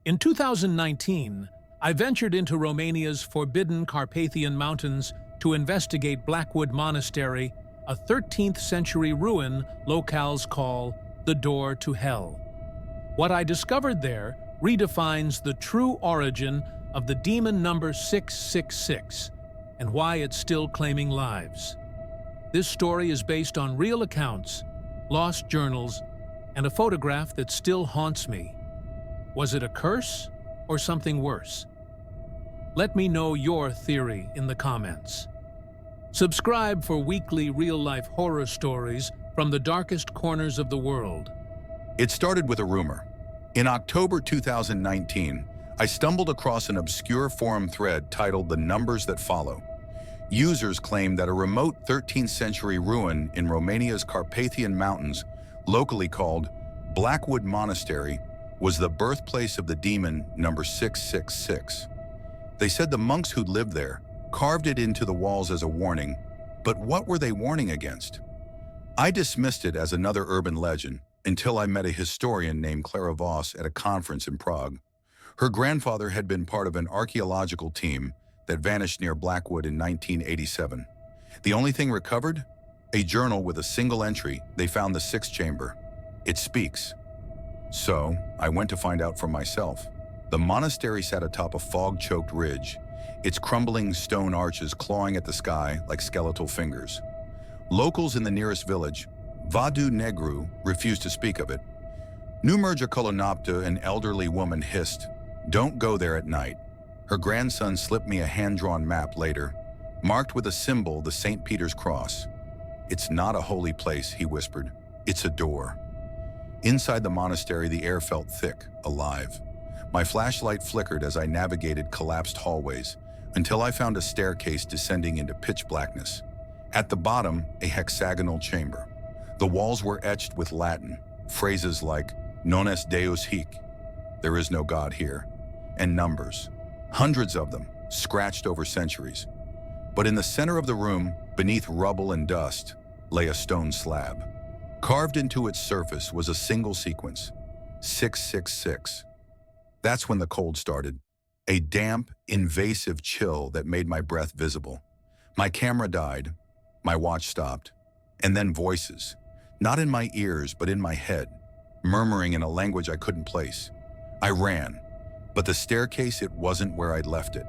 In 2019, I ventured into Romania's forbidden Carpathian Mountains to investigate Blackwood Monastery, a 13th century ruin locals call the Door to Hell. What I discovered there redefines the true origin of the demon number 666 and why it's still claiming lives. This story is based on real accounts, lost journals, and a photograph that still haunts me. Was it a curse or something worse? Let me know your theory in the comments. Subscribe for weekly real-life horror stories from the darkest corners of the world. It started with a rumor. In October 2019, I stumbled across an obscure forum thread titled "The Numbers That Follow." Users claimed that a remote 13th century ruin in Romania's Carpathian Mountains, locally called Blackwood Monastery, was the birthplace of the demon number 666. They said the monks who'd lived there carved it into the walls as a warning, but what were they warning against? I dismissed it as another urban legend until I met a historian named Clara Voss at a conference in Prague. Her grandfather had been part of an archaeological team that vanished near Blackwood in 1987. The only thing recovered? A journal with a single entry. They found the sixth chamber. It speaks. So, I went to find out for myself. The monastery sat atop a fog-choked ridge, its crumbling stone arches clawing at the sky like skeletal fingers. Locals in the nearest village, Vadu Negru, refused to speak of it. Numerja Kolonopta, an elderly woman, hissed, "Don't go there at night." Her grandson slipped me a hand-drawn map later, marked with a symbol, the St. Peter's Cross. "It's not a holy place," he whispered. "It's a door." Inside the monastery, the air felt thick, alive. My flashlight flickered as I navigated collapsed hallways until I found a staircase descending into pitch blackness. At the bottom, a hexagonal chamber. The walls were etched with Latin, phrases like "Non est Deus hic," "There is no God here," and numbers. Hundreds of them, scratched over centuries. But in the center of the room, beneath rubble and dust, lay a stone slab. Carved into its surface was a single sequence, 666. That's when the cold started. A damp, invasive chill that made my breath visible. My camera died, my watch stopped, and then voices, not in my ears but in my head, murmuring in a language I couldn't place. I ran, but the staircase, it wasn't where I'd left it.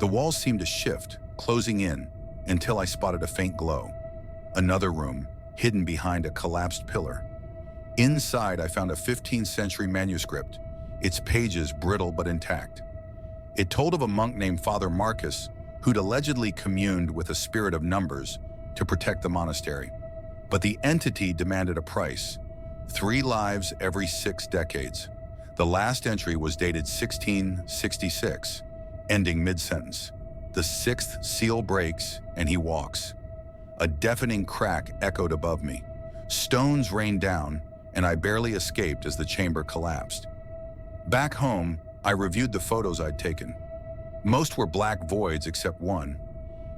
The walls seemed to shift, closing in, until I spotted a faint glow. Another room, hidden behind a collapsed pillar. Inside, I found a 15th century manuscript, its pages brittle but intact. It told of a monk named Father Marcus, who'd allegedly communed with a spirit of numbers to protect the monastery. But the entity demanded a price: 3 lives every 6 decades. The last entry was dated 1666, ending mid-sentence. The 6th seal breaks, and he walks. A deafening crack echoed above me. Stones rained down, and I barely escaped as the chamber collapsed. Back home, I reviewed the photos I'd taken. Most were black voids except one.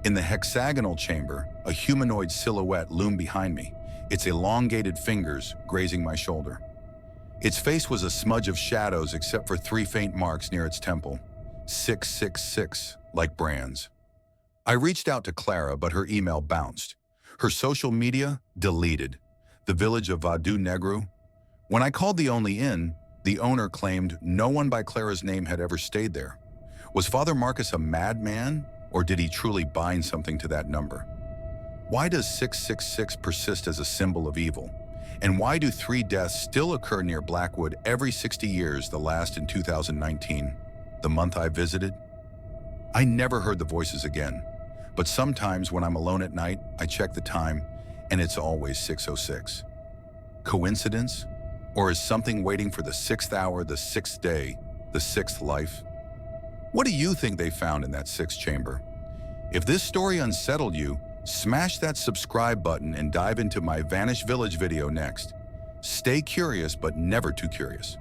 In the hexagonal chamber, a humanoid silhouette loomed behind me, its elongated fingers grazing my shoulder. Its face was a smudge of shadows except for 3 faint marks near its temple. 666, like brands. I reached out to Clara, but her email bounced. Her social media, deleted. The village of Vadu Negru. When I called the only inn, the owner claimed no one by Clara's name had ever stayed there. Was Father Marcus a madman, or did he truly bind something to that number? Why does 666 persist as a symbol of evil? And why do 3 deaths still occur near Blackwood every 60 years, the last in 2019, the month I visited? I never heard the voices again, but sometimes when I'm alone at night, I check the time, and it's always 6:06. Coincidence? Or is something waiting for the 6th hour, the 6th day, the 6th life? What do you think they found in that 6th chamber? If this story unsettled you, smash that subscribe button and dive into my Vanished Village video next. Stay curious, but never too curious.